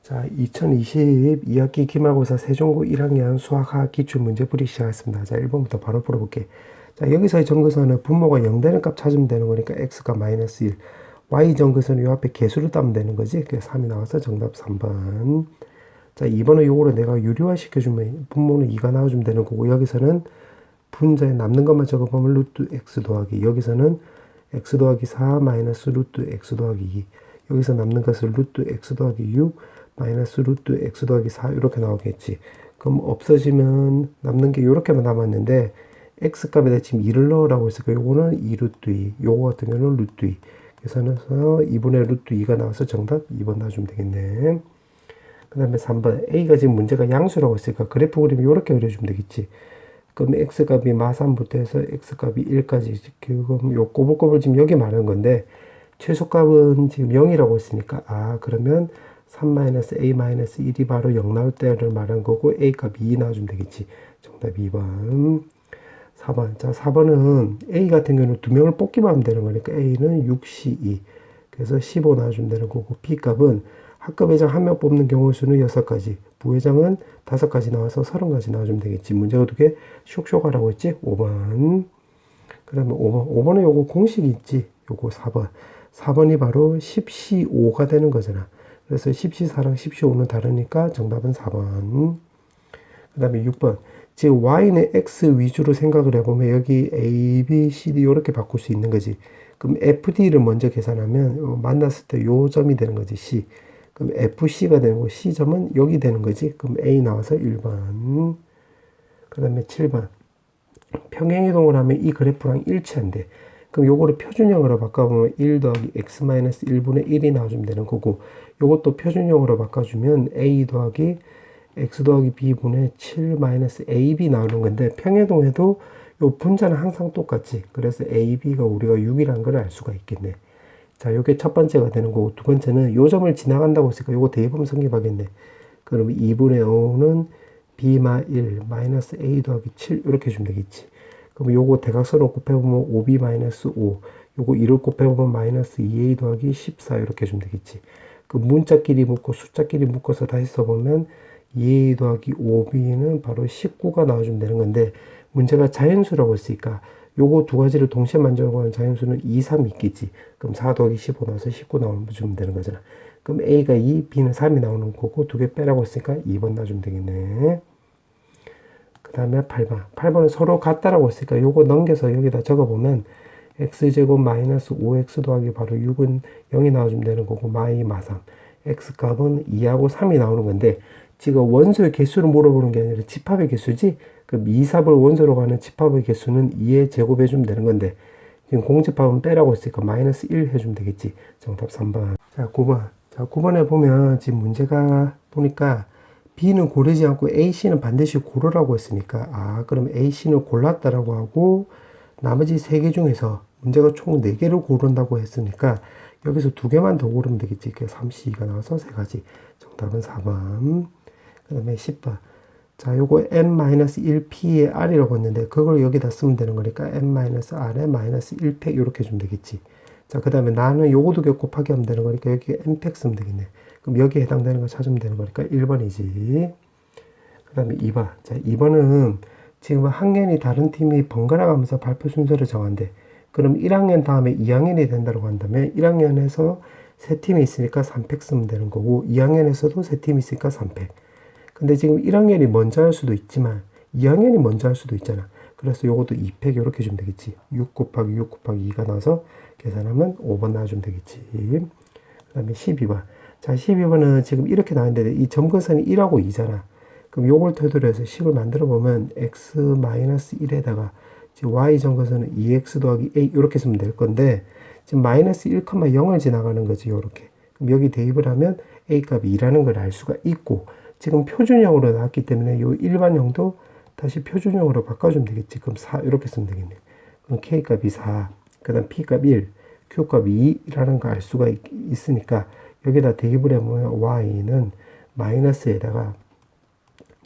자, 2020 2학기 기말고사 세종고 1학년 수학학 기출문제 풀이 시작했습니다. 자, 1번부터 바로 풀어볼게. 자, 여기서의 정근선은 분모가 0 되는 값 찾으면 되는 거니까 x가 마이너스 1. y 정근선은 요 앞에 개수를 따면 되는 거지. 그래서 3이 나와서 정답 3번. 자, 2번은 요거를 내가 유리화 시켜주면 분모는 2가 나와주면 되는 거고, 여기서는 분자에 남는 것만 적어보면 루트 x 더하기, 여기서는 x 더하기 4 마이너스 루트 x 더하기 2, 여기서 남는 것을 루트 x 더하기 6 마이너스 루트 x 더하기 4 이렇게 나오겠지. 그럼 없어지면 남는 게 이렇게만 남았는데 x 값에다 지금 2를 넣으라고 했으니까 요거는 2 루트 2, 요거 같은 경우는 루트 2. 계산해서 2분의 루트 2가 나와서 정답 2번 놔주면 되겠네. 그 다음에 3번 a가 지금 문제가 양수라고 했으니까 그래프 그림이 이렇게 그려주면 되겠지. 그럼 x값이 마3부터 해서 x값이 1까지 그럼 요 꼬불꼬불 지금 여기 말하는 건데 최소값은 지금 0이라고 했으니까 그러면 3-a-1이 바로 0 나올 때를 말한 거고 a값이 2 나와주면 되겠지. 정답 2번. 4번. 자, 4번은 a 같은 경우는 두 명을 뽑기만 하면 되는 거니까 a는 6, 12. 그래서 15 나와주면 되는 거고 b값은 학급회장 한 명 뽑는 경우 수는 6가지, 부회장은 5가지 나와서 30가지 나와주면 되겠지. 문제가 두 개 쇽쇽하라고 했지. 5번. 그 다음에 5번. 5번에 요거 공식이 있지. 요거 4번. 4번이 바로 10C5가 되는 거잖아. 그래서 10C4랑 10C5는 다르니까 정답은 4번. 그 다음에 6번. 즉 y는 x 위주로 생각을 해보면 여기 a, b, c, d 이렇게 바꿀 수 있는 거지. 그럼 fd를 먼저 계산하면 만났을 때 요 점이 되는 거지. c. 그럼 fc가 되는 거, c점은 여기 되는 거지. 그럼 a 나와서 1번. 그 다음에 7번. 평행이동을 하면 이 그래프랑 일치한대. 그럼 요거를 표준형으로 바꿔보면 1 더하기 x-1분의 1이 나와주면 되는 거고, 요것도 표준형으로 바꿔주면 a 더하기 x 더하기 b분의 7-ab 나오는 건데, 평행이동해도 요 분자는 항상 똑같지. 그래서 ab가 우리가 6이라는 걸 알 수가 있겠네. 자, 요게 첫 번째가 되는 거고, 두 번째는 요 점을 지나간다고 했으니까 요거 대입하면 성립하겠네. 그러면 2분의 5는 b-1 마이너스 a 더하기 7 이렇게 주면 되겠지. 그럼 요거 대각선을 곱해보면 5b 마이너스 5, 요거 1을 곱해보면 마이너스 2a 더하기 14 이렇게 주면 되겠지. 그 문자끼리 묶고 숫자끼리 묶어서 다시 써보면 2a 더하기 5b는 바로 19가 나와주면 되는 건데, 문제가 자연수라고 했으니까 요거 두 가지를 동시에 만족하는 자연수는 2, 3 있겠지. 그럼 4 더하기 15 나와서 19 나와주면 되는 거잖아. 그럼 a가 2, b는 3이 나오는 거고, 두 개 빼라고 했으니까 2번 놔주면 되겠네. 그 다음에 8번. 8번은 서로 같다라고 했으니까 요거 넘겨서 여기다 적어보면 x제곱 마이너스 5x 더하기 바로 6은 0이 나와주면 되는 거고, 마이 마3. x값은 2하고 3이 나오는 건데, 지금 원소의 개수를 물어보는 게 아니라 집합의 개수지? 그럼 2, 3을 원소로 가는 집합의 개수는 2에 제곱해주면 되는 건데, 지금 공집합은 빼라고 했으니까 마이너스 1 해주면 되겠지. 정답 3번. 자, 9번. 자, 9번에 보면 지금 문제가 보니까 B는 고르지 않고 AC는 반드시 고르라고 했으니까, 그럼 AC는 골랐다라고 하고, 나머지 3개 중에서 문제가 총 4개를 고른다고 했으니까, 여기서 2개만 더 고르면 되겠지. 그래서 3C가 나와서 3가지. 정답은 4번. 그 다음에 10번. 자, 요거 n-1p의 r이라고 했는데, 그걸 여기다 쓰면 되는 거니까, n-r에 마이너스 1팩 이렇게 주면 되겠지. 자, 그 다음에 나는 요거 2개 곱하기 하면 되는 거니까, 여기 n팩 쓰면 되겠네. 그럼 여기에 해당되는 거 찾으면 되는 거니까 1번이지. 그 다음에 2번. 자, 2번은 지금 학년이 다른 팀이 번갈아 가면서 발표 순서를 정한대. 그럼 1학년 다음에 2학년이 된다고 한다면 1학년에서 3팀이 있으니까 3팩 쓰면 되는 거고, 2학년에서도 3팀이 있으니까 3팩. 근데 지금 1학년이 먼저 할 수도 있지만 2학년이 먼저 할 수도 있잖아. 그래서 요것도 2팩 이렇게 주면 되겠지. 6 곱하기 6 곱하기 2가 나와서 계산하면 5번 나와주면 되겠지. 그 다음에 12번. 자, 12번은 지금 이렇게 나왔는데 이 점근선이 1하고 2잖아. 그럼 요걸 토대로 해서 식을 만들어 보면 x-1에다가 지금 y 점근선은 2x 더하기 a 이렇게 쓰면 될 건데, 지금 마이너스 1,0을 지나가는 거지. 요렇게. 그럼 여기 대입을 하면 a 값이 2라는 걸 알 수가 있고, 지금 표준형으로 나왔기 때문에 요 일반형도 다시 표준형으로 바꿔주면 되겠지. 그럼 4 이렇게 쓰면 되겠네. 그럼 k 값이 4, 그 다음 p 값 1, q 값 2라는 걸 알 수가 있으니까 여기다 대입을 해보면 y는 마이너스에다가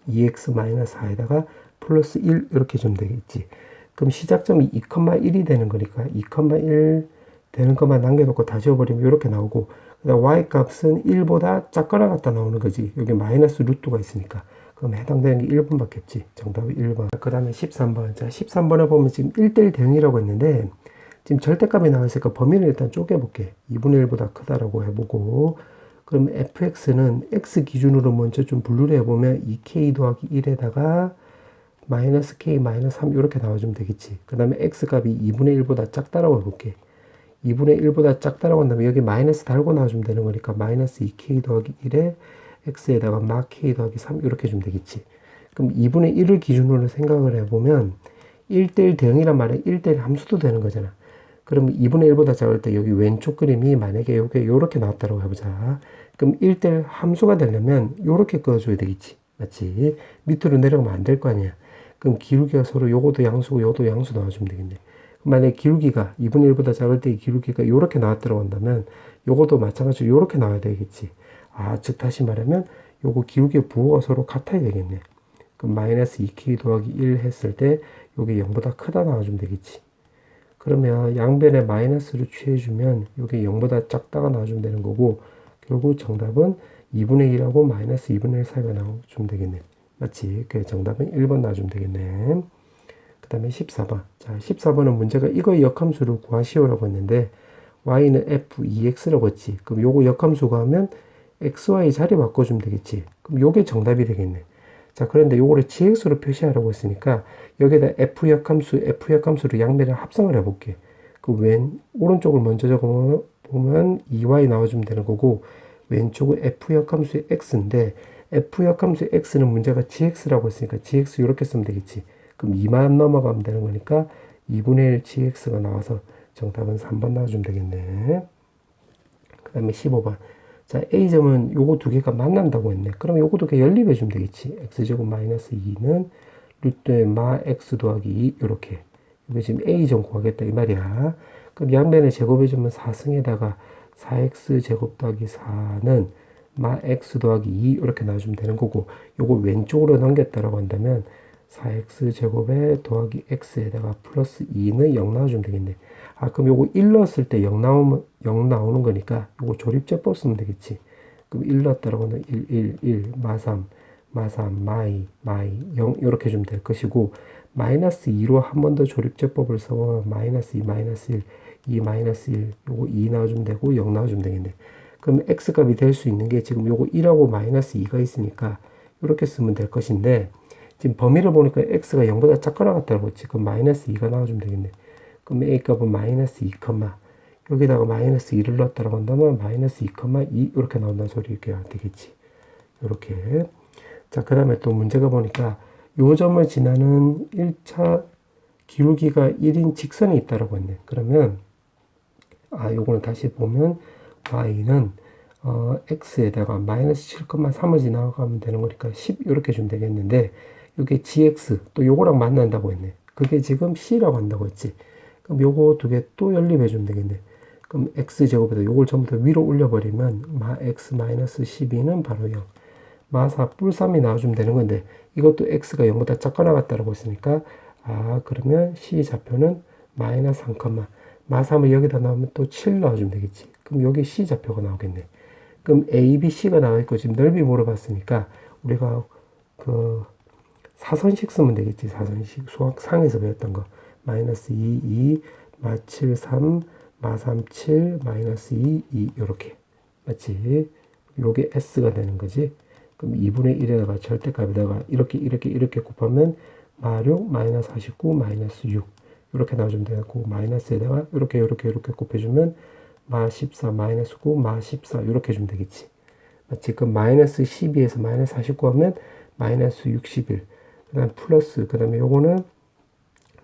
2x-4에다가 플러스 1 이렇게 주면 되겠지. 그럼 시작점이 2,1이 되는 거니까 2,1 되는 것만 남겨놓고 다 지워버리면 이렇게 나오고, 그다음 y값은 1보다 작거나 같다 나오는 거지. 여기 마이너스 루트가 있으니까. 그럼 해당되는 게 1번밖에 없지. 정답이 1번. 그 다음에 13번. 자, 13번에 보면 지금 1대1 대응이라고 했는데, 지금 절대값이 나와있으니까 범위를 일단 쪼개볼게. 2분의 1보다 크다라고 해보고, 그럼 fx는 x 기준으로 먼저 좀 분류를 해보면 2k 더하기 1에다가 마이너스 k 마이너스 3 이렇게 나와주면 되겠지. 그 다음에 x값이 2분의 1보다 작다라고 해볼게. 2분의 1보다 작다라고 한다면 여기 마이너스 달고 나와주면 되는 거니까 마이너스 2k 더하기 1에 x에다가 마 k 더하기 3 이렇게 해주면 되겠지. 그럼 2분의 1을 기준으로 생각을 해보면 1대1 대응이란 말은 1대1 함수도 되는 거잖아. 그럼 2분의 1보다 작을 때 여기 왼쪽 그림이 만약에 요게 요렇게 나왔다고 해보자. 그럼 1대1 함수가 되려면 요렇게 그어줘야 되겠지. 맞지? 밑으로 내려가면 안 될 거 아니야. 그럼 기울기가 서로 요것도 양수고 요것도 양수 나와주면 되겠네. 만약에 기울기가 2분의 1보다 작을 때 기울기가 요렇게 나왔다고 한다면 요것도 마찬가지로 요렇게 나와야 되겠지. 아, 즉 다시 말하면 요거 기울기의 부호가 서로 같아야 되겠네. 그럼 마이너스 2k 더하기 1 했을 때 요게 0보다 크다 나와주면 되겠지. 그러면 양변에 마이너스를 취해주면 요게 0보다 작다가 나와주면 되는 거고, 결국 정답은 2분의 1하고 마이너스 2분의 1 사이가 나와주면 되겠네. 맞지? 그 정답은 1번 나와주면 되겠네. 그 다음에 14번. 자, 14번은 문제가 이거 역함수를 구하시오라고 했는데, y는 f2x라고 했지. 그럼 요거 역함수 구하면 xy 자리 바꿔주면 되겠지. 그럼 요게 정답이 되겠네. 자, 그런데 요거를 gx로 표시하라고 했으니까 여기에다 f역함수를 양변에 합성을 해볼게. 그 오른쪽을 먼저 적어보면 2y 나와주면 되는 거고, 왼쪽은 f역함수의 x인데, f역함수의 x는 문제가 gx라고 했으니까 gx 이렇게 쓰면 되겠지. 그럼 2만 넘어가면 되는 거니까 2분의 1 gx가 나와서 정답은 3번 나와주면 되겠네. 그 다음에 15번. 자, A점은 요거 두 개가 만난다고 했네. 그럼 요거 두 개 연립해주면 되겠지. X제곱 마이너스 2는 루트의 마 X 더하기 2, 요렇게. 이게 지금 A점 구하겠다, 이 말이야. 그럼 양변에 제곱해주면 4승에다가 4X 제곱 더하기 4는 마 X 더하기 2, 이렇게 나와주면 되는 거고, 요거 왼쪽으로 넘겼다라고 한다면 4X 제곱에 더하기 X에다가 플러스 2는 0 나와주면 되겠네. 아, 그럼 요거 1 넣었을 때 0 나오는 거니까 요거 조립제법 쓰면 되겠지. 그럼 1 넣었다라고 하면 1, 마 3, 마이, 0 이렇게 해주면 될 것이고, 마이너스 2로 한 번 더 조립제법을 써보면 마이너스 2, 마이너스 1, 2, 마이너스 1, 요거 2 나와주면 되고 0 나와주면 되겠네. 그럼 x값이 될 수 있는 게 지금 요거 1하고 마이너스 2가 있으니까 이렇게 쓰면 될 것인데, 지금 범위를 보니까 x가 0보다 작거나 같다고 했지. 그럼 마이너스 2가 나와주면 되겠네. 그럼 a값은 마이너스 2, 여기다가 마이너스 2를 넣었다고 한다면 마이너스 2,2 이렇게 나온다는 소리가 되겠지. 이렇게. 자, 그 다음에 또 문제가 보니까 요 점을 지나는 1차 기울기가 1인 직선이 있다라고 했네. 그러면 요거는 다시 보면 y는 x에다가 마이너스 7,3을 지나가면 되는 거니까 10 이렇게 주면 되겠는데, 이게 gx 또 요거랑 만난다고 했네. 그게 지금 c라고 한다고 했지. 그럼 요거 두 개 또 연립해 주면 되겠네. 그럼 x제곱에다 요걸 전부 다 위로 올려버리면 마 x 마이너스 12는 바로 0. 마 4 뿔 3이 나와주면 되는 건데, 이것도 x가 0보다 작거나 같다라고 했으니까, 그러면 c 좌표는 마이너스 3, 마 3을 여기다 넣으면 또 7 넣어주면 되겠지. 그럼 여기 c 좌표가 나오겠네. 그럼 a, b, c가 나와 있고 지금 넓이 물어봤으니까 우리가 그 사선식 쓰면 되겠지. 사선식 수학 상에서 배웠던 거. 마이너스 2, 2, 마 7, 3, 마 3, 7, 마이너스 2, 2 요렇게. 맞지? 요게 s가 되는 거지. 그럼 2분의 1에다가 절대값에다가 이렇게 곱하면 마 6, 마이너스 49, 마이너스 6 이렇게 나와주면 되고, 마이너스에다가 이렇게 곱해주면 마 14, 마이너스 9, 마 14 이렇게 해주면 되겠지. 맞지? 그럼 마이너스 12에서 마이너스 49 하면 마이너스 61, 그 다음 플러스, 그 다음에 요거는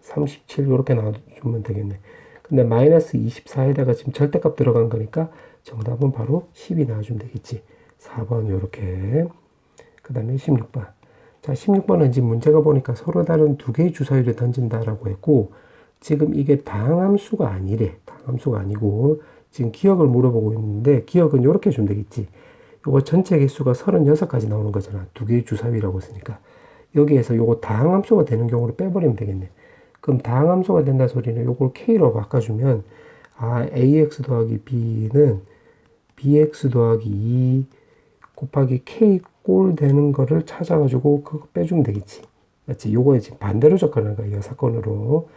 37 이렇게 나와주면 되겠네. 근데 마이너스 24에다가 지금 절대값 들어간 거니까 정답은 바로 10이 나와주면 되겠지. 4번 요렇게. 그 다음에 16번. 자, 16번은 지금 문제가 보니까 서로 다른 두 개의 주사위를 던진다라고 했고, 지금 이게 다항함수가 아니래. 다항함수가 아니고 지금 기억을 물어보고 있는데, 기억은 이렇게 주면 되겠지. 요거 전체 개수가 36가지 나오는 거잖아. 두 개의 주사위라고 했으니까. 여기에서 요거 다항함수가 되는 경우를 빼버리면 되겠네. 그럼 다항함수가 된다 소리는 요걸 k로 바꿔주면 ax 더하기 b는 bx 더하기 2 곱하기 k 꼴 되는 거를 찾아가지고 그거 빼주면 되겠지. 맞지? 요거에 지금 반대로 접근하는 거야, 이 사건으로.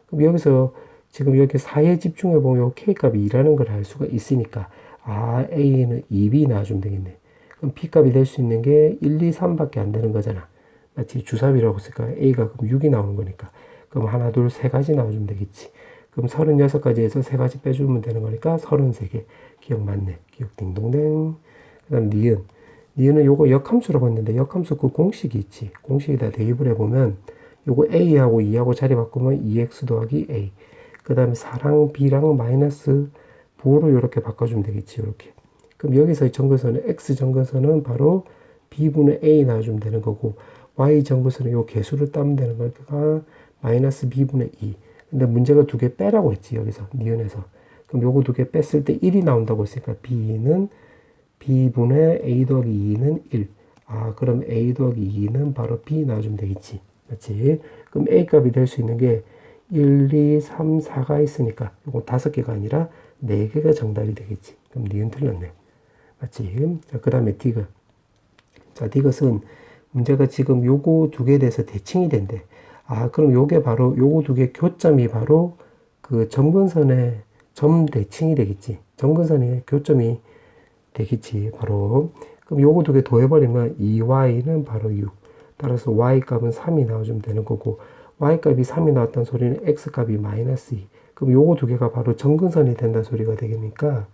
그럼 여기서 지금 여기 4에 집중해 보면 요 k 값이 2라는 걸 알 수가 있으니까 a는 2b 나와주면 되겠네. 그럼 b 값이 될 수 있는 게 1, 2, 3밖에 안 되는 거잖아. 마치 주삽이라고 했으니까 a가 그럼 6이 나오는 거니까. 그럼 하나, 둘, 세 가지 나와주면 되겠지. 그럼 36가지에서 세 가지 빼주면 되는 거니까 33개. 기억 맞네. 기억 딩동댕. 그 다음 니은. 니은은 요거 역함수라고 했는데 역함수 그 공식이 있지. 공식에다 대입을 해보면 요거 a하고 2하고 자리 바꾸면 2x 더하기 a. 그 다음에 4랑 b랑 마이너스 부호로 이렇게 바꿔주면 되겠지. 이렇게. 그럼 여기서의 정근선은 x 정근선은 바로 b분의 a 나와주면 되는 거고 y 정근선은 요 개수를 따면 되는 거니까 마이너스 b분의 2. 근데 문제가 두 개 빼라고 했지. 여기서 니은에서. 그럼 요거 두 개 뺐을 때 1이 나온다고 했으니까 b는 b분의 a 더하기 2는 1. 그럼 a 더하기 2는 바로 b 나와주면 되겠지. 맞지? 그럼 a 값이 될 수 있는 게 1, 2, 3, 4가 있으니까 요거 5개가 아니라 4개가 정답이 되겠지. 그럼 니은 틀렸네. 맞지? 자, 그 다음에 디귿. 자, 디귿은 문제가 지금 요거 두 개에 대해서 대칭이 된대. 그럼 요게 바로 요거 두 개 교점이 바로 그 점근선의 점 대칭이 되겠지. 점근선의 교점이 되겠지. 바로. 그럼 요거 두 개 더해버리면 2y는 바로 6. 따라서 y 값은 3이 나와주면 되는 거고 y 값이 3이 나왔다는 소리는 x 값이 마이너스 2. 그럼 요거 두 개가 바로 점근선이 된다는 소리가 되겠니까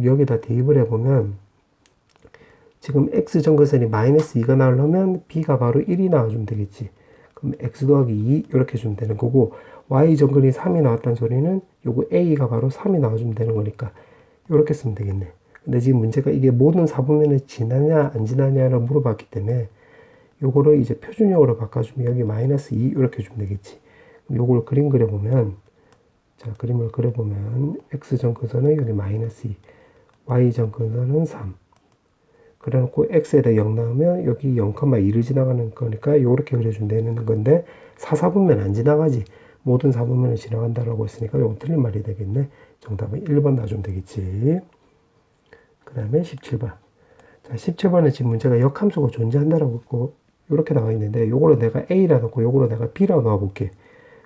여기다 대입을 해보면 지금 x 점근선이 마이너스 2가 나오려면 b가 바로 1이 나와주면 되겠지. 그럼 x 더하기 2 이렇게 주면 되는 거고 y 점근이 3이 나왔다는 소리는 요거 a가 바로 3이 나와주면 되는 거니까 이렇게 쓰면 되겠네. 근데 지금 문제가 이게 모든 사분면에 지나냐 안 지나냐를 물어봤기 때문에 요거를 이제 표준형으로 바꿔주면 여기 마이너스 2 이렇게 주면 되겠지. 그럼 요걸 그림 그려보면 자 그림을 그려보면 x 점근선은 여기 마이너스 2 y 점근선은 3 그래놓고 x에다 0 나오면 여기 0,2를 지나가는 거니까 요렇게 그려주면 되는 건데 사사분면 안 지나가지. 모든 사분면을 지나간다라고 했으니까 요건 틀린 말이 되겠네. 정답은 1번 놔주면 되겠지. 그 다음에 17번. 자, 17번에 지금 문제가 역함수가 존재한다라고 했고 요렇게 나와 있는데 요거로 내가 a라 놓고 요거로 내가 b라고 넣어 볼게.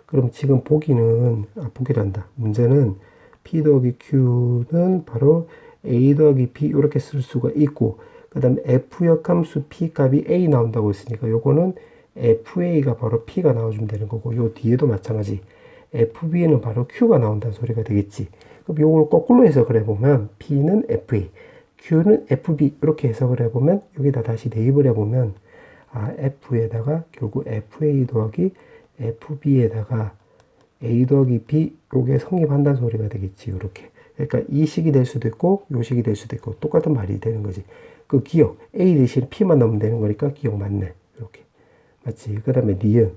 그럼 지금 보기란다. 문제는 p 더하기 q는 바로 a 더하기 b 이렇게 쓸 수가 있고 그 다음에 f 역함수 p 값이 a 나온다고 했으니까 요거는 fa가 바로 p가 나와주면 되는 거고 요 뒤에도 마찬가지 fb는 바로 q가 나온다는 소리가 되겠지. 그럼 요걸 거꾸로 해석을 해보면 p는 fa, q는 fb 이렇게 해석을 해보면 여기다 다시 대입을 해보면 f에다가 결국 fa 더하기 fb에다가 a 더하기 b 요게 성립한다는 소리가 되겠지. 이렇게. 그러니까 이 식이 될 수도 있고 요 식이 될 수도 있고 똑같은 말이 되는 거지. 그 기억 a 대신 p만 넣으면 되는 거니까 기억 맞네. 이렇게. 맞지? 그 다음에 니은.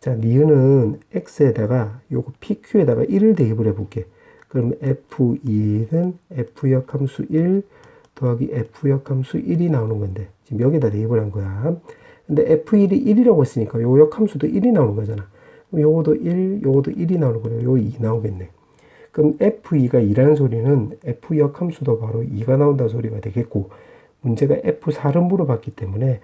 자, 니은은 x에다가 요거 pq에다가 1을 대입을 해볼게. 그럼 f2는 f역함수 1 더하기 f역함수 1이 나오는 건데 지금 여기다 대입을 한 거야. 근데 f1이 1이라고 했으니까 요 역함수도 1이 나오는 거잖아. 그럼 요것도 1, 요것도 1이 나오는 거예요. 요 2 나오겠네. 그럼 f2가 2라는 소리는 f 역함수도 바로 2가 나온다는 소리가 되겠고 문제가 f4를 물어봤기 때문에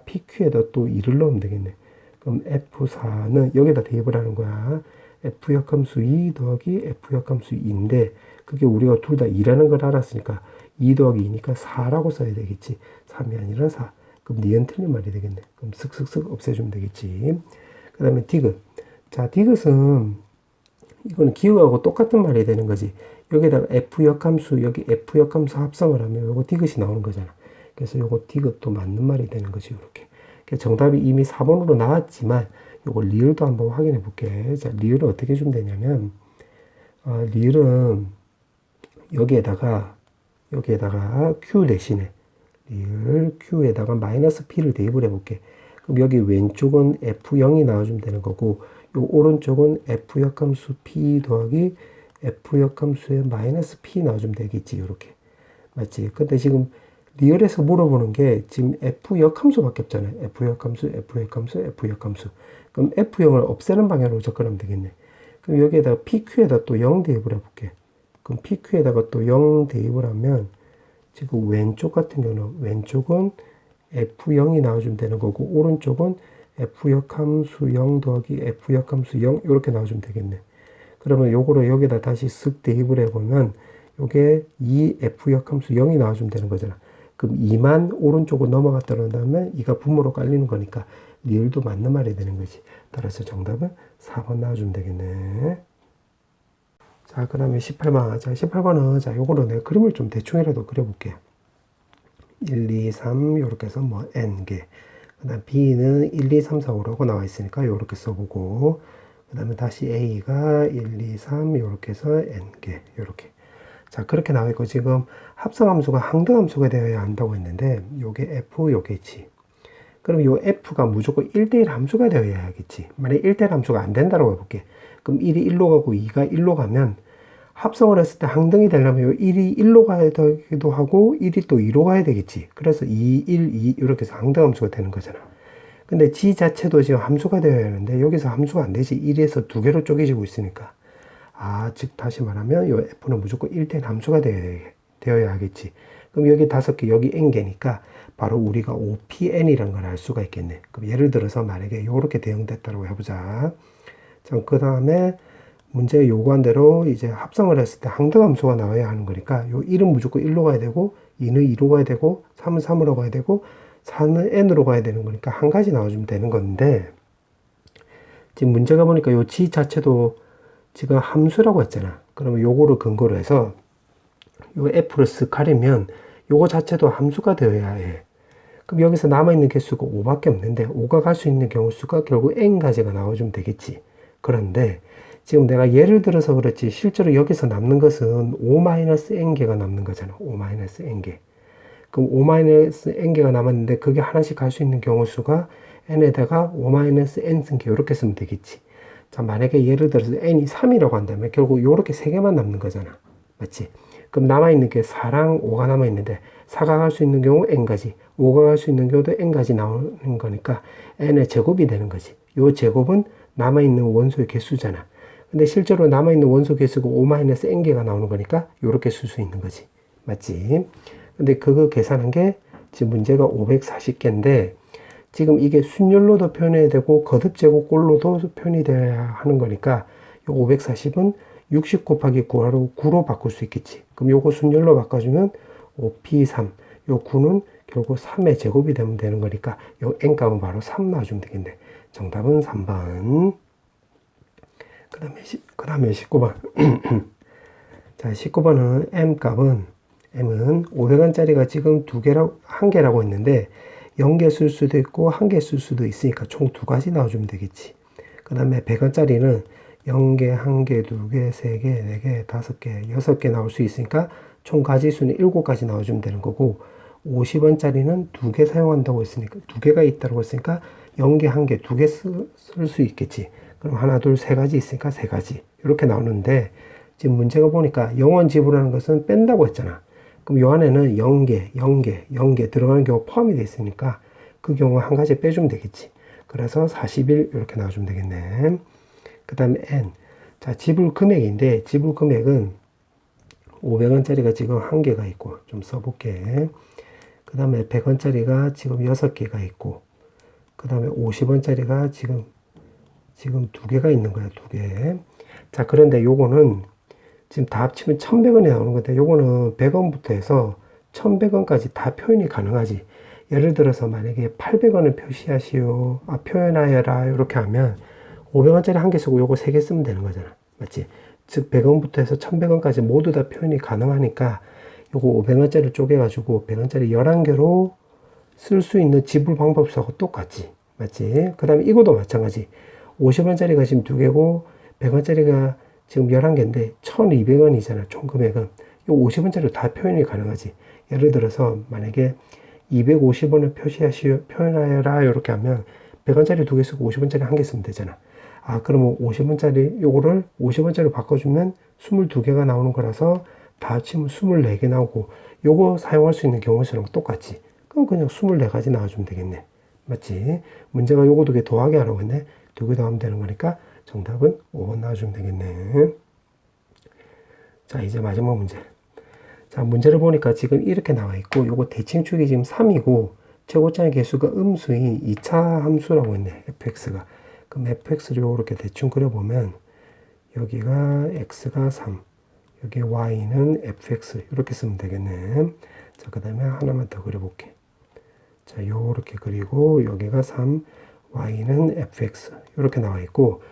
pq에다 또 2를 넣으면 되겠네. 그럼 f4는 여기다 대입을 하는 거야. f 역함수 2 더하기 f 역함수 2인데 그게 우리가 둘 다 2라는 걸 알았으니까 2 더하기 2니까 4라고 써야 되겠지. 3이 아니라 4. 그럼 니은 틀린 말이 되겠네. 그럼 슥슥슥 없애주면 되겠지. 그 다음에 디귿. 자, 디귿은 이거는 기억하고 똑같은 말이 되는 거지. 여기다가 f 역함수 여기 f 역함수 합성을 하면 요거 디귿이 나오는 거잖아. 그래서 요거 디귿도 맞는 말이 되는 거지. 이렇게. 정답이 이미 4번으로 나왔지만 요거 리을도 한번 확인해 볼게. 자, 리을은 어떻게 주면 되냐면 리을은 여기에다가 q 대신에 리을 q에다가 마이너스 p를 대입을 해볼게. 그럼 여기 왼쪽은 f0이 나와주면 되는 거고 요 오른쪽은 f 역함수 p 더하기 f 역함수의 마이너스 p 나와주면 되겠지. 이렇게. 맞지? 근데 지금 리얼에서 물어보는 게 지금 f 역함수밖에 없잖아요. f 역함수, f 역함수, f 역함수. 그럼 f0을 없애는 방향으로 접근하면 되겠네. 그럼 여기에다가 PQ에다 또 0 대입을 해볼게. 그럼 PQ에다가 또 0 대입을 하면 지금 왼쪽 같은 경우는 왼쪽은 F0이 나와주면 되는 거고 오른쪽은 F역함수 0 더하기 F역함수 0 이렇게 나와주면 되겠네. 그러면 요거를 여기다 다시 쓱 대입을 해보면 요게 2F역함수 0이 나와주면 되는 거잖아. 그럼 2만 오른쪽으로 넘어갔다 그런다면 2가 분모로 깔리는 거니까 리을도 맞는 말이 되는 거지. 따라서 정답은 4번 나와주면 되겠네. 자, 그 다음에 18번. 자, 18번은, 자, 요거로 내가 그림을 좀 대충이라도 그려볼게. 1, 2, 3, 요렇게 해서 뭐, n개. 그 다음 B는 1, 2, 3, 4, 5라고 나와 있으니까 요렇게 써보고, 그 다음에 다시 A가 1, 2, 3, 요렇게 해서 n개. 요렇게. 자, 그렇게 나와 있고, 지금 합성함수가 항등함수가 되어야 한다고 했는데, 요게 F, 요게 G. 그럼 요 F가 무조건 1대1 함수가 되어야 하겠지. 만약에 1대1 함수가 안 된다고 해볼게. 그럼 1이 1로 가고 2가 1로 가면 합성을 했을 때 항등이 되려면 요 1이 1로 가야 되기도 하고 1이 또 2로 가야 되겠지. 그래서 2, 1, 2 이렇게 해서 항등 함수가 되는 거잖아. 근데 G 자체도 지금 함수가 되어야 하는데 여기서 함수가 안 되지. 1에서 두 개로 쪼개지고 있으니까. 아, 즉 다시 말하면 요 F는 무조건 1대1 함수가 되어야 하겠지. 그럼 여기 5개, 여기 n개니까 바로 우리가 OPN이라는 걸 알 수가 있겠네. 그럼 예를 들어서 만약에 이렇게 대응됐다고 해보자. 자, 그 다음에 문제에 요구한 대로 이제 합성을 했을 때 항등함수가 나와야 하는 거니까 요 1은 무조건 1로 가야 되고 2는 2로 가야 되고 3은 3으로 가야 되고 4는 n으로 가야 되는 거니까 한 가지 나와주면 되는 건데 지금 문제가 보니까 요 G 자체도 지금 함수라고 했잖아. 그러면 요거를 근거로 해서 요 F를 쓱 가리면 요거 자체도 함수가 되어야 해. 그럼 여기서 남아있는 개수가 5밖에 없는데 5가 갈 수 있는 경우 수가 결국 n가지가 나와주면 되겠지. 그런데 지금 내가 예를 들어서 그렇지 실제로 여기서 남는 것은 5-n개가 남는 거잖아. 5-n개. 그럼 5-n개가 남았는데 그게 하나씩 갈 수 있는 경우 수가 n에다가 5-n승개 이렇게 쓰면 되겠지. 자, 만약에 예를 들어서 n이 3이라고 한다면 결국 이렇게 3개만 남는 거잖아. 맞지? 그럼 남아있는 게 4랑 5가 남아있는데 4가 갈 수 있는 경우 n가지 5가 갈 수 있는 경우도 n가지 나오는 거니까 n의 제곱이 되는 거지. 요 제곱은 남아있는 원소의 개수잖아. 근데 실제로 남아있는 원소 개수가 5-n개가 나오는 거니까 요렇게 쓸 수 있는 거지. 맞지? 근데 그거 계산한 게 지금 문제가 540개인데 지금 이게 순열로도 표현해야 되고 거듭제곱꼴로도 표현이 돼야 하는 거니까 요 540은 60 곱하기 9로 바꿀 수 있겠지. 그럼 요거 순열로 바꿔주면 5p3. 요 9는 결국 3의 제곱이 되면 되는 거니까 요 n값은 바로 3 놔주면 되겠네. 정답은 3번. 그 다음에 19번. 자, 19번은 m은 500원짜리가 지금 한 개라고 했는데 0개 쓸 수도 있고 1개 쓸 수도 있으니까 총 2가지 나와주면 되겠지. 그 다음에 100원짜리는 0개, 1개, 2개, 3개, 4개, 5개, 6개 나올 수 있으니까 총 가지수는 7가지 나와주면 되는 거고 50원짜리는 2개 사용한다고 했으니까 2개가 있다고 했으니까 0개, 1개, 2개 쓸 수 있겠지. 그럼 하나, 둘, 3가지 있으니까 3가지 이렇게 나오는데 지금 문제가 보니까 영원 지불하는 것은 뺀다고 했잖아. 그럼 요 안에는 0개 들어가는 경우 포함이 되어 있으니까 그 경우 한 가지 빼주면 되겠지. 그래서 41 이렇게 나와주면 되겠네. 그 다음에 n. 자, 지불 금액인데 지불 금액은 500원짜리가 지금 1개가 있고 좀 써볼게. 그 다음에 100원짜리가 지금 6개가 있고 그 다음에 50원짜리가 지금 2개가 있는 거야. 2개. 자, 그런데 요거는 지금 다 합치면 1100원이 나오는 건데 요거는 100원부터 해서 1100원까지 다 표현이 가능하지. 예를 들어서 만약에 800원을 표현하여라 이렇게 하면 500원짜리 1개 쓰고 요거 3개 쓰면 되는 거잖아. 맞지? 즉 100원부터 해서 1100원까지 모두 다 표현이 가능하니까 요거 500원짜리 쪼개가지고 100원짜리 11개로 쓸 수 있는 지불 방법하고 똑같지. 맞지? 그 다음에 이것도 마찬가지. 50원짜리가 지금 2개고 100원짜리가 지금 11개인데 1200원이잖아. 총 금액은. 이 50원짜리 다 표현이 가능하지. 예를 들어서 만약에 250원을 표현하여라 이렇게 하면 100원짜리 2개 쓰고 50원짜리 1개 쓰면 되잖아. 아, 그러면 50원짜리 요거를 50원짜리로 바꿔주면 22개가 나오는 거라서 다 합치면 24개 나오고 요거 사용할 수 있는 경우 수랑 똑같지. 그럼 그냥 24가지 나와주면 되겠네. 맞지? 문제가 요거 2개 더하기 하라고 했네. 2개 더하면 되는 거니까 정답은 5번 나와주면 되겠네. 자, 이제 마지막 문제. 자, 문제를 보니까 지금 이렇게 나와 있고, 요거 대칭축이 지금 3이고, 최고점의 개수가 음수인 2차 함수라고 했네, fx가. 그럼 fx를 이렇게 대충 그려보면, 여기가 x가 3, 여기 y는 fx, 이렇게 쓰면 되겠네. 자, 그 다음에 하나만 더 그려볼게. 자, 요렇게 그리고, 여기가 3, y는 fx, 이렇게 나와 있고,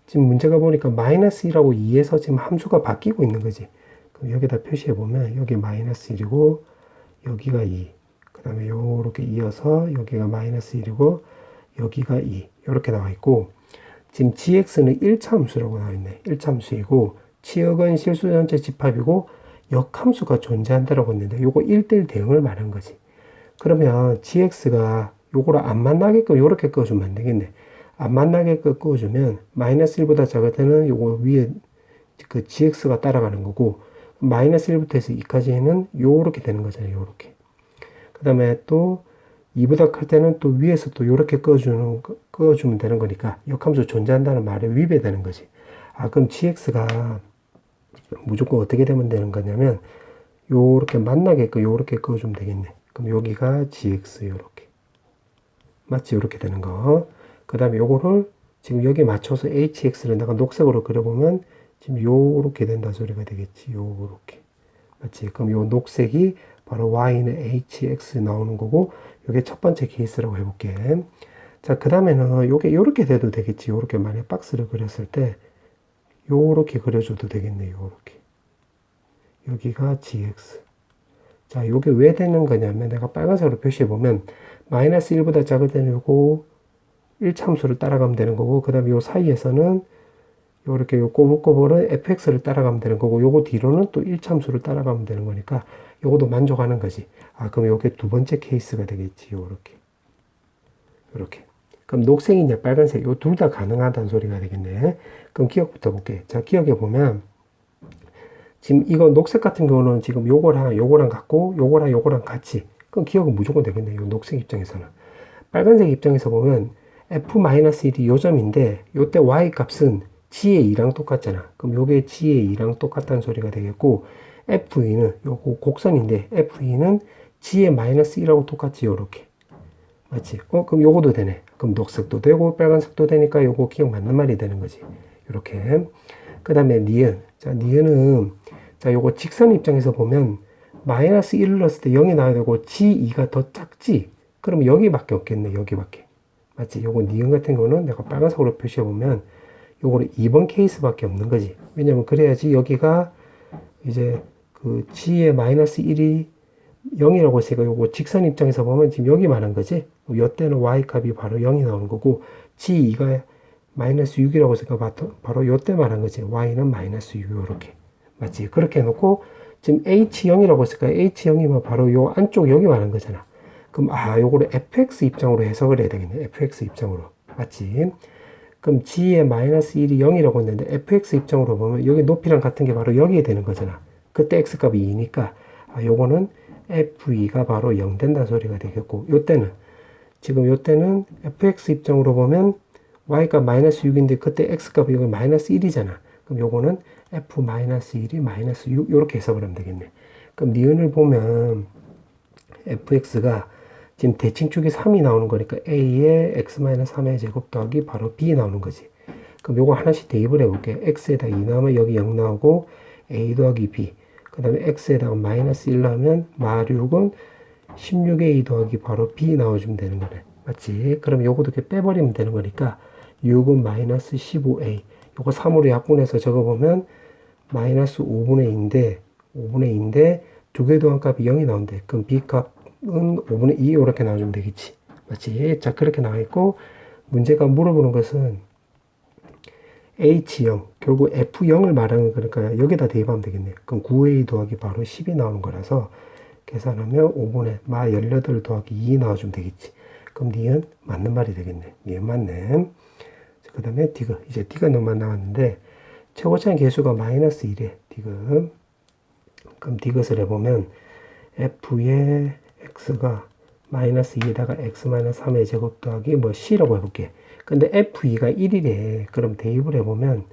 지금 문제가 보니까 마이너스 1하고 2에서 지금 함수가 바뀌고 있는 거지. 그럼 여기다 표시해 보면 여기 마이너스 1이고 여기가 2. 그 다음에 요렇게 이어서 여기가 마이너스 1이고 여기가 2. 이렇게 나와 있고 지금 gx는 1차 함수라고 나와 있네. 1차 함수이고 치역은 실수 전체 집합이고 역함수가 존재한다라고 했는데 요거 1대1 대응을 말한 거지. 그러면 gx가 요거를 안 만나게끔 요렇게 그어주면 안 되겠네. 안 만나게끔 그어주면 마이너스 1보다 작을 때는 요거 위에 그 gx가 따라가는 거고 마이너스 1부터 해서 2까지는 요렇게 되는 거잖아요. 요렇게. 그 다음에 또 2보다 클 때는 또 위에서 또 요렇게 그어주면 되는 거니까 역함수 존재한다는 말에 위배되는 거지. 아, 그럼 gx가 무조건 어떻게 되면 되는 거냐면 요렇게 만나게끔 요렇게 그어주면 되겠네. 그럼 여기가 gx 요렇게. 맞지? 요렇게 되는 거. 그 다음에 요거를 지금 여기 맞춰서 hx를 내가 녹색으로 그려보면 지금 요렇게 된다 소리가 되겠지. 요렇게. 맞지? 그럼 요 녹색이 바로 y는 hx 나오는 거고 요게 첫 번째 케이스라고 해볼게. 자, 그 다음에는 요게 요렇게 돼도 되겠지. 요렇게 만약 박스를 그렸을 때 요렇게 그려줘도 되겠네. 요렇게. 여기가 gx. 자, 요게 왜 되는 거냐면 내가 빨간색으로 표시해 보면 마이너스 1보다 작을 때는 요거 1참수를 따라가면 되는 거고 그 다음에 요 사이에서는 요렇게 요 꼬불꼬불은 fx를 따라가면 되는 거고 요거 뒤로는 또 1참수를 따라가면 되는 거니까 요것도 만족하는 거지. 아, 그럼 요게 두 번째 케이스가 되겠지. 요렇게. 요렇게. 그럼 녹색이냐 빨간색 요 둘 다 가능하다는 소리가 되겠네. 그럼 기억부터 볼게. 자, 기억해 보면 지금 이거 녹색 같은 경우는 지금 요거랑 같고 요거랑 같이. 그럼 기억은 무조건 되겠네. 요 녹색 입장에서는. 빨간색 입장에서 보면 f-1이 요 점인데 요때 y 값은 g의 2랑 똑같잖아. 그럼 요게 g의 2랑 똑같다는 소리가 되겠고 f2는 요거 곡선인데 f2는 g의 마이너스 1하고 똑같지. 요렇게. 맞지? 그럼 요거도 되네. 그럼 녹색도 되고 빨간색도 되니까 요거 기억 맞는 말이 되는 거지. 요렇게. 그 다음에 니은. 자, 니은은 자, 요거 직선 입장에서 보면 마이너스 1을 넣었을 때 0이 나와야 되고 g2가 더 작지? 그럼 여기밖에 없겠네. 여기밖에. 맞지? 요거 니은 같은 경우는 내가 빨간색으로 표시해 보면 요거는 2번 케이스밖에 없는 거지. 왜냐면 그래야지 여기가 이제 그 g의 마이너스 1이 0이라고 했으니까 요거 직선 입장에서 보면 지금 여기 말한 거지. 요때는 y 값이 바로 0이 나오는 거고 g2가 마이너스 6이라고 했으니까 바로 요때 말한 거지. y는 마이너스 6 이렇게. 맞지? 그렇게 해놓고 지금 h0이라고 했으니까 h0이면 바로 요 안쪽 여기 말한 거잖아. 그럼 요거를 fx 입장으로 해석을 해야 되겠네. fx 입장으로. 맞지? 그럼 g의 마이너스 1이 0이라고 했는데 fx 입장으로 보면 여기 높이랑 같은 게 바로 여기에 되는 거잖아. 그때 x값이 2니까 요거는 f2가 바로 0 된다는 소리가 되겠고 요때는 fx 입장으로 보면 y가 마이너스 6인데 그때 x값이 여기 마이너스 1이잖아. 그럼 요거는 f-1이 마이너스 6 이렇게 해석을 하면 되겠네. 그럼 니은을 보면 fx가 지금 대칭축이 3이 나오는 거니까 a의 x-3의 제곱 더하기 바로 b 나오는 거지. 그럼 요거 하나씩 대입을 해볼게. x에다 2 나오면 여기 0 나오고 a 더하기 b 그 다음에 x에다가 마이너스 1 나오면 마6은 16a 더하기 바로 b 나와주면 되는 거네. 맞지? 그럼 요것도 이렇게 빼버리면 되는 거니까 6은 마이너스 15a 요거 3으로 약분해서 적어보면 마이너스 5분의 2인데 두 개 더한 값이 0이 나온대. 그럼 b 값은 5분의 2 이렇게 나와주면 되겠지. 맞지? 자, 그렇게 나와 있고 문제가 물어보는 것은 H0, 결국 F0을 말하는 거니까 여기다 대입하면 되겠네. 그럼 9A 더하기 바로 10이 나오는 거라서 계산하면 5분의 마 18 더하기 2 나와주면 되겠지. 그럼 니은 맞는 말이 되겠네. 니은 맞네. 그 다음에 디귿. 이제 디귿만 나왔는데 최고차의 개수가 마이너스 1에 디귿. 그럼 디귿을 해보면 F의 X가 마이너스 2에다가 X-3의 제곱 더하기 C라고 해볼게. 근데 F2가 1이래. 그럼 대입을 해보면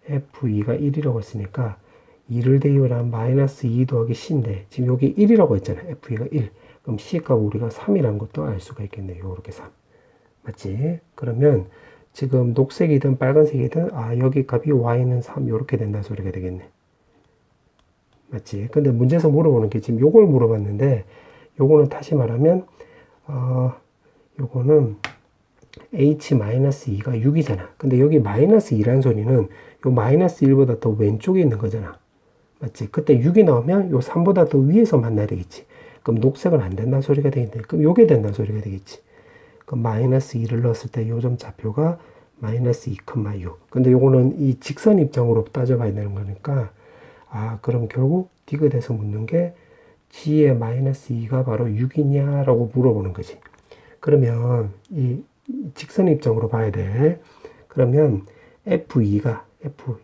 F2가 1이라고 했으니까 2를 대입을 하면 마이너스 2 더하기 C인데 지금 여기 1이라고 했잖아. F2가 1. 그럼 C 값 우리가 3이라는 것도 알 수가 있겠네요. 요렇게 3. 맞지? 그러면 지금 녹색이든 빨간색이든 여기 값이 Y는 3 요렇게 된다 소리가 되겠네. 맞지? 근데 문제에서 물어보는 게 지금 요걸 물어봤는데 요거는 다시 말하면 요거는 H-2가 6이잖아. 근데 여기 마이너스 2라는 소리는 요 마이너스 1보다 더 왼쪽에 있는 거잖아. 맞지? 그때 6이 나오면 요 3보다 더 위에서 만나야 되겠지. 그럼 녹색은 안 된다는 소리가 되겠네. 그럼 요게 된다는 소리가 되겠지. 그럼 마이너스 2를 넣었을 때 요점 좌표가 마이너스 2,6. 근데 요거는 이 직선 입장으로 따져봐야 되는 거니까 그럼 결국 디귿에서 묻는 게 G의 마이너스 2가 바로 6이냐라고 물어보는 거지. 그러면 이 직선 입장으로 봐야 돼. 그러면 F2가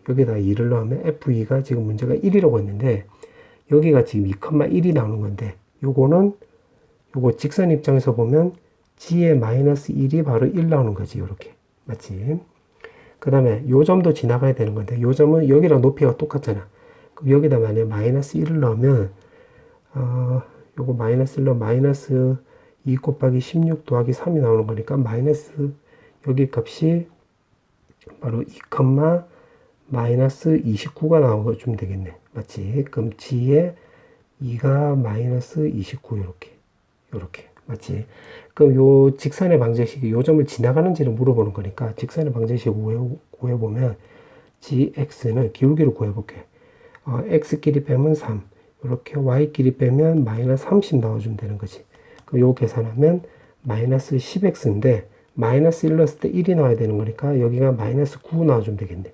여기다 2를 넣으면 F2가 지금 문제가 1이라고 했는데 여기가 지금 2,1이 나오는 건데 요거 직선 입장에서 보면 G의 마이너스 1이 바로 1 나오는 거지. 요렇게. 맞지? 그 다음에 요 점도 지나가야 되는 건데 요 점은 여기랑 높이가 똑같잖아. 그럼 여기다 만약에 마이너스 1을 넣으면 요거 마이너스 1로 마이너스 2 곱하기 16 더하기 3이 나오는 거니까 마이너스 여기 값이 바로 2, 마이너스 29가 나와주면 되겠네. 맞지? 그럼 G에 2가 마이너스 29 요렇게 맞지? 그럼 요 직선의 방정식이 요 점을 지나가는지를 물어보는 거니까 직선의 방정식을 구해보면 gx는 기울기를 구해볼게. x끼리 빼면 3 이렇게 y끼리 빼면 마이너스 30 나와주면 되는 거지. 그럼 요 계산하면 마이너스 10x인데 마이너스 1 넣었을 때 1이 나와야 되는 거니까 여기가 마이너스 9 나와주면 되겠네.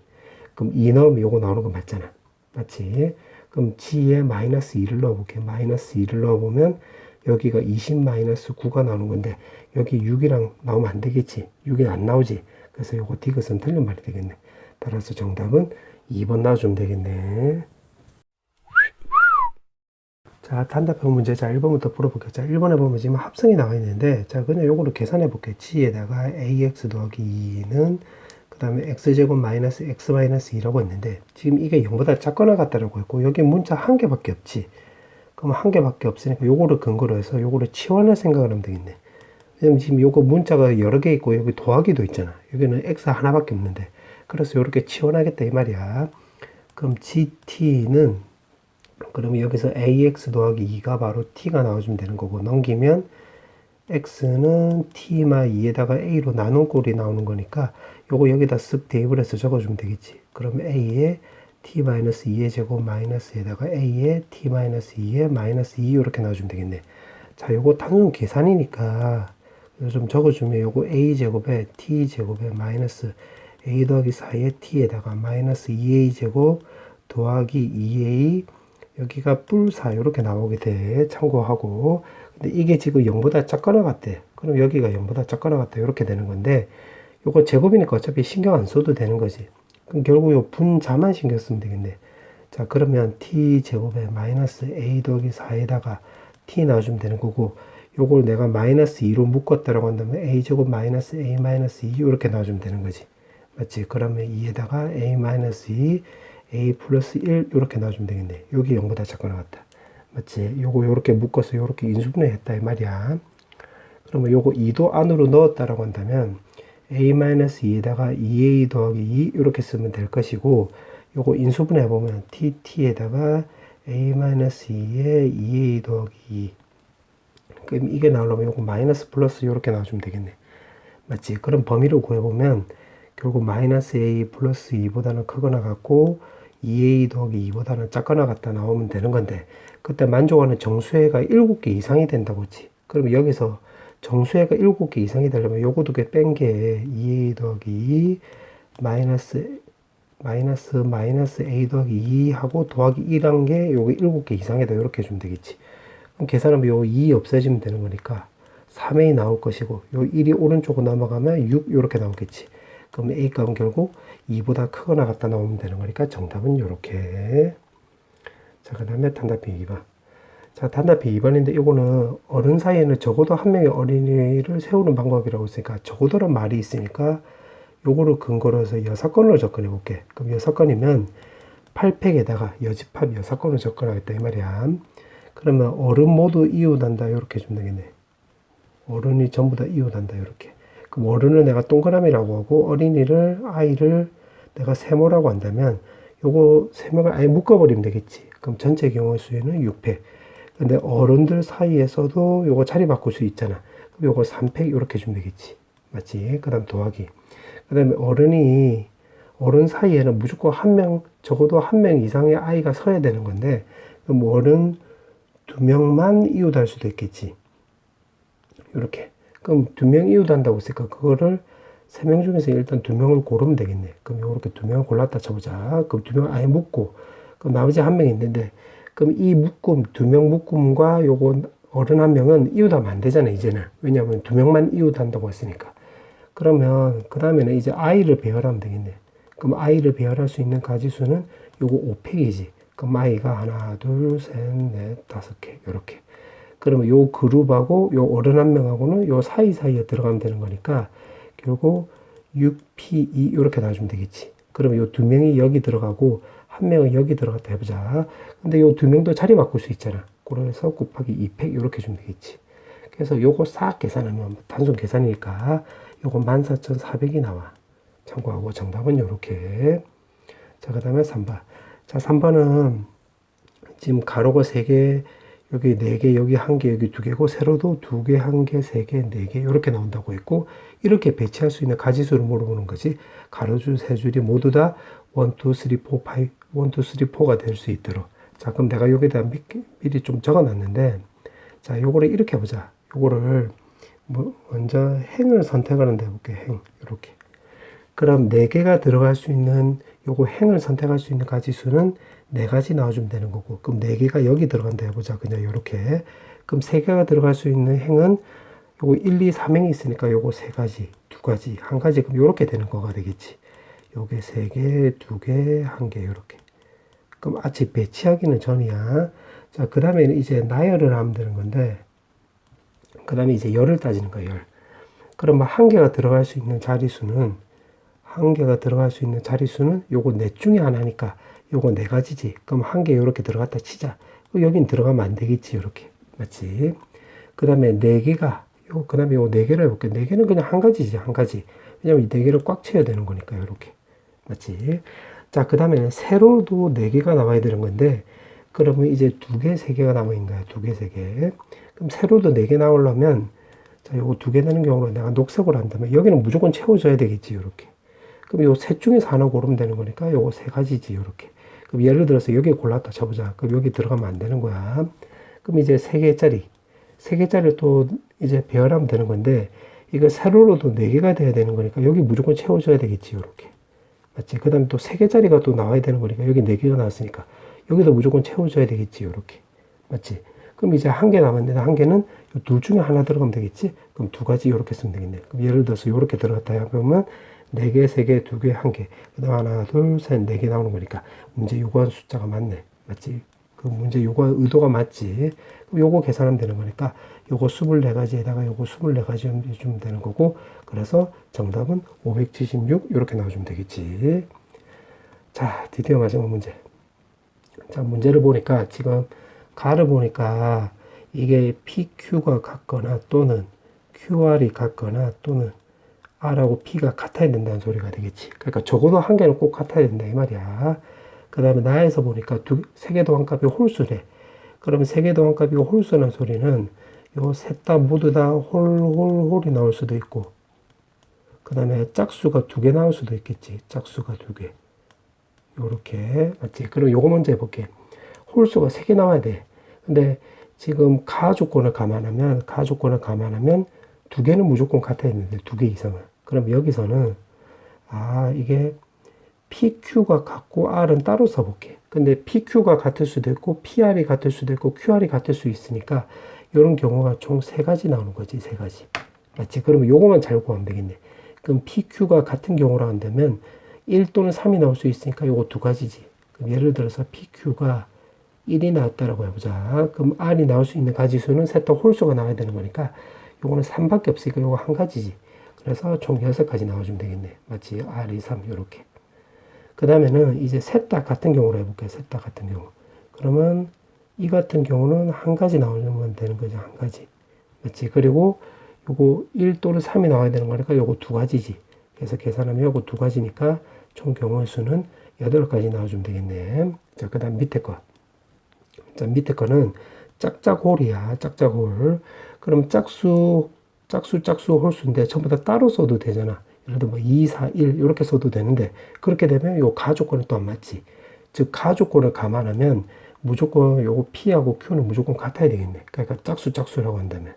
그럼 2 넣으면 요거 나오는 거 맞잖아. 맞지? 그럼 g에 마이너스 2를 넣어볼게. 마이너스 2를 넣어보면 여기가 20 마이너스 9가 나오는 건데 여기 6이랑 나오면 안 되겠지. 6이 안 나오지. 그래서 요거 디귿은 틀린 말이 되겠네. 따라서 정답은 2번 나와주면 되겠네. 자, 단답형 문제. 자, 1번부터 풀어볼게요. 자, 1번에 보면 지금 합성이 나와 있는데, 자, 그냥 요거를 계산해 볼게요. g에다가 ax 더하기 2는, 그 다음에 x제곱 마이너스 x 마이너스 2라고 했는데, 지금 이게 0보다 작거나 같다라고 했고, 여기 문자 한 개밖에 없지. 그럼 한 개밖에 없으니까 요거를 근거로 해서 요거를 치환할 생각을 하면 되겠네. 왜냐면 지금 요거 문자가 여러 개 있고, 여기 더하기도 있잖아. 여기는 x 하나밖에 없는데. 그래서 요렇게 치환하겠다, 이 말이야. 그럼 gt는, 그러면 여기서 ax 더하기 2가 바로 t가 나와주면 되는 거고 넘기면 x는 t-2에다가 a로 나눈 꼴이 나오는 거니까 요거 여기다 쓱 대입을 해서 적어주면 되겠지. 그러면 a에 t-2의 제곱 마이너스에다가 a에 t-2의 마이너스 2 이렇게 나와주면 되겠네. 자, 요거 단순 계산이니까 좀 적어주면 요거 a제곱에 t제곱에 마이너스 a 더하기 4의 t에다가 마이너스 2a 제곱 더하기 2a 여기가 뿔4 이렇게 나오게 돼. 참고하고. 근데 이게 지금 0보다 작거나 같대. 그럼 여기가 0보다 작거나 같다. 이렇게 되는 건데 요거 제곱이니까 어차피 신경 안 써도 되는 거지. 그럼 결국 요 분자만 신경 쓰면 되겠네. 자, 그러면 t 제곱에 마이너스 a 더하기 4에다가 t 나와주면 되는 거고 요걸 내가 마이너스 2로 묶었다라고 한다면 a 제곱 마이너스 a 마이너스 2 이렇게 나와주면 되는 거지. 맞지? 그러면 2에다가 a 마이너스 2 a 플러스 1 이렇게 나와주면 되겠네. 여기 0보다 작거나 같다. 맞지? 요거 요렇게 묶어서 요렇게 인수분해 했다 이 말이야. 그러면 요거 2도 안으로 넣었다라고 한다면 a-2에다가 2a 더하기 2 이렇게 쓰면 될 것이고 요거 인수분해 해보면 tt에다가 a-2에 2a 더하기 2 그럼 이게 나오려면 요거 마이너스 플러스 요렇게 나와주면 되겠네. 맞지? 그럼 범위를 구해보면 결국 마이너스 a 플러스 2보다는 크거나 같고 2a 더하기 2보다는 작거나 같다 나오면 되는 건데 그때 만족하는 정수해가 7개 이상이 된다고 했지. 그러면 여기서 정수해가 7개 이상이 되려면 요거 두 개 뺀 게 2a 더하기 2 마이너스 a 더하기 2 하고 더하기 1한 게 요게 7개 이상이다 이렇게 해주면 되겠지. 그럼 계산하면 요 2 없애지면 되는 거니까 3a 나올 것이고 요 1이 오른쪽으로 넘어가면 6 이렇게 나오겠지. 그럼 a 값은 결국 2보다 크거나 같다 나오면 되는 거니까 정답은 요렇게. 자, 그 다음에 단답형 2번. 자, 단답이 2번인데 이거는 어른 사이에는 적어도 한 명의 어린이를 세우는 방법이라고 했으니까 적어도란 말이 있으니까 요거를 근거로 해서 6건으로 접근해 볼게. 그럼 6건이면 8팩에다가 여집합 6건을 접근하겠다 이 말이야. 그러면 어른 모두 이웃한다 이렇게 해주면 되겠네. 어른이 전부 다 이웃한다 이렇게. 그럼 어른을 내가 동그라미라고 하고 어린이를 아이를 내가 세모라고 한다면 요거 세 명을 아예 묶어버리면 되겠지. 그럼 전체 경우의 수에는 6팩. 근데 어른들 사이에서도 요거 자리 바꿀 수 있잖아. 그럼 요거 3팩 이렇게 주면 되겠지. 맞지? 그 다음 더하기. 그 다음에 어른 사이에는 무조건 한 명, 적어도 한 명 이상의 아이가 서야 되는 건데, 그럼 어른 2명만 이웃할 수도 있겠지. 이렇게. 그럼 2명 이웃한다고 했으니까 그거를 3명 중에서 일단 2명을 고르면 되겠네. 그럼 이렇게 2명을 골랐다 쳐보자. 그럼 2명 아예 묶고, 그럼 나머지 한 명 있는데, 그럼 이 묶음, 2명 묶음과 요거 어른 한 명은 이웃하면 안 되잖아, 이제는. 왜냐하면 2명만 이웃한다고 했으니까. 그러면, 그 다음에는 이제 아이를 배열하면 되겠네. 그럼 아이를 배열할 수 있는 가지수는 요거 5팩이지. 그럼 아이가 하나, 둘, 셋, 넷, 5개. 요렇게. 그러면 요 그룹하고 요 어른 한 명하고는 요 사이사이에 들어가면 되는 거니까 결국 6P2 이렇게 나와주면 되겠지. 그러면 요 2명이 여기 들어가고 한 명은 여기 들어갔다 해보자. 근데 요 2명도 자리 바꿀 수 있잖아. 그래서 곱하기 2팩 이렇게 주면 되겠지. 그래서 요거 싹 계산하면 단순 계산이니까 요거 14,400이 나와. 참고하고 정답은 요렇게. 자, 그 다음에 3번. 자, 3번은 지금 가로가 3개, 여기 4개, 여기 1개, 여기 2개고, 세로도 2개, 1개, 3개, 4개, 이렇게 나온다고 했고, 이렇게 배치할 수 있는 가지수를 물어보는 거지. 가로줄 3줄이 모두 다 1, 2, 3, 4, 5, 1, 2, 3, 4가 될 수 있도록. 자, 그럼 내가 여기다 미리 좀 적어 놨는데, 자, 요거를 이렇게 해보자. 요거를, 먼저 행을 선택하는 데 해볼게. 행. 이렇게. 그럼 4개가 들어갈 수 있는 요거 행을 선택할 수 있는 가지수는 4가지 나와주면 되는 거고, 그럼 4개가 여기 들어간다 해보자. 그냥 요렇게. 그럼 3개가 들어갈 수 있는 행은 요거 1, 2, 3행이 있으니까 요거 3가지, 2가지, 1가지. 그럼 요렇게 되는 거가 되겠지. 요게 3개, 2개, 1개, 요렇게. 그럼 아직 배치하기는 전이야. 자, 그 다음에는 이제 나열을 하면 되는 건데, 그 다음에 이제 열을 따지는 거야, 열. 그러면 1개가 들어갈 수 있는 자리수는 1개가 들어갈 수 있는 자리수는 요거 넷 중에 하나니까 요거 4가지지. 그럼 1개 요렇게 들어갔다 치자. 여긴 들어가면 안 되겠지. 요렇게. 맞지? 그 다음에 4개가, 그 다음에 요 4개를 해볼게. 4개는 그냥 1가지지. 1가지. 왜냐면 이 4개를 꽉 채워야 되는 거니까. 요렇게. 맞지? 자, 그 다음에는 세로도 4개가 나와야 되는 건데, 그러면 이제 2개, 3개가 남아있는 거야. 2개, 3개. 그럼 세로도 4개 나오려면, 자, 요거 2개 되는 경우로 내가 녹색으로 한다면, 여기는 무조건 채워줘야 되겠지. 요렇게. 그럼 요 셋 중에서 하나 고르면 되는 거니까 요거 3가지지. 요렇게. 그럼 예를 들어서 여기 골랐다 쳐보자. 그럼 여기 들어가면 안 되는 거야. 그럼 이제 3개짜리를 또 이제 배열하면 되는 건데, 이거 세로로도 4개가 돼야 되는 거니까 여기 무조건 채워줘야 되겠지. 요렇게. 맞지? 그 다음에 또 3개짜리가 또 나와야 되는 거니까 여기 4개가 나왔으니까 여기도 무조건 채워줘야 되겠지. 요렇게. 맞지? 그럼 이제 1개 남았는데 1개는 둘 중에 하나 들어가면 되겠지? 그럼 2가지 요렇게 쓰면 되겠네. 그럼 예를 들어서 요렇게 들어갔다 해보면 4개, 3개, 2개, 1개. 그 다음 하나, 둘, 셋, 4개 나오는 거니까 문제 요구한 숫자가 맞네. 맞지? 그 문제 요구한 의도가 맞지? 그럼 요거 계산하면 되는 거니까 요거 24가지에다가 요거 24가지 주면 되는 거고, 그래서 정답은 576 이렇게 나와주면 되겠지. 자, 드디어 마지막 문제. 자, 문제를 보니까 지금 가를 보니까 이게 PQ가 같거나 또는 QR이 같거나 또는 R하고 P가 같아야 된다는 소리가 되겠지. 그러니까 적어도 1개는 꼭 같아야 된다 이 말이야. 그 다음에 나에서 보니까 3개 더한값이 홀수래. 그러면 3개 더한값이고 홀수라는 소리는 요 셋 다 모두 다 홀이 나올 수도 있고, 그 다음에 짝수가 2개 나올 수도 있겠지. 짝수가 2개. 요렇게. 맞지? 그럼 요거 먼저 해볼게. 홀수가 3개 나와야 돼. 근데 지금 가조건을 감안하면 2개는 무조건 같아야 되는데 2개 이상은. 그럼 여기서는 이게 PQ가 같고 R은 따로 써볼게. 근데 PQ가 같을 수도 있고 PR이 같을 수도 있고 QR이 같을 수 있으니까 이런 경우가 총 3가지 나오는 거지. 3가지. 맞지? 그러면 요거만 잘 구하면 되겠네. 그럼 PQ가 같은 경우로 한다면 1 또는 3이 나올 수 있으니까 요거 2가지지. 그럼 예를 들어서 PQ가 1이 나왔다라고 해보자. 그럼 R이 나올 수 있는 가지수는 셋 다 홀수가 나와야 되는 거니까 요거는 3밖에 없으니까 요거 한 가지지. 그래서 총 6가지 나와주면 되겠네. 맞지? R, 2, 3 요렇게. 그 다음에는 이제 셋 다 같은 경우로 해볼게요. 셋 다 같은 경우. 그러면 이 같은 경우는 한 가지 나오면 되는 거죠. 한 가지. 맞지? 그리고 요거 1 또는 3이 나와야 되는 거니까 요거 두 가지지. 그래서 계산하면 요거 두 가지니까 총 경우의 수는 8가지 나와주면 되겠네. 자, 그 다음 밑에 거. 자, 밑에 거는 짝짝홀이야. 짝짝홀. 그럼 짝수 홀수인데 전부 다 따로 써도 되잖아. 예를 들어 뭐 2, 4, 1 이렇게 써도 되는데 그렇게 되면 요 가조건이 또 안 맞지. 즉 가조건을 감안하면 무조건 요거 P하고 Q는 무조건 같아야 되겠네. 그러니까 짝수라고 한다면.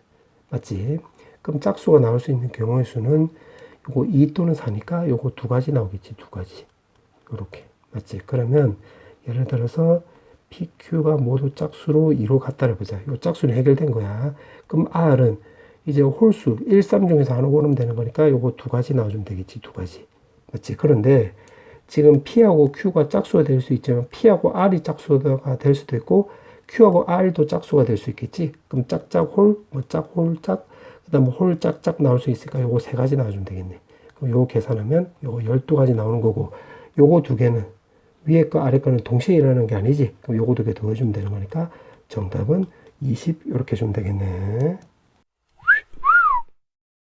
맞지? 그럼 짝수가 나올 수 있는 경우의 수는 요거 2 또는 4니까 요거 두 가지 나오겠지. 두 가지. 요렇게. 맞지? 그러면 예를 들어서 PQ가 모두 짝수로 2로 같다를 보자. 요 짝수는 해결된 거야. 그럼 R은 이제 홀수 1, 3 중에서 하나 고르면 되는 거니까 요거 두 가지 나와주면 되겠지. 두 가지. 맞지? 그런데 지금 P하고 Q가 짝수가 될 수 있지만 P하고 R이 짝수가 될 수도 있고 Q하고 R도 짝수가 될 수 있겠지. 그럼 짝짝홀, 뭐 짝홀, 짝, 그 다음 홀, 짝짝 나올 수 있으니까 요거 세 가지 나와주면 되겠네. 그럼 요거 계산하면 요거 12가지 나오는 거고 요거 두 개는 위에 거 아래 거는 동시에 일어나는 게 아니지. 그럼 요거 두 개 더해주면 되는 거니까 정답은 20 이렇게 주면 되겠네.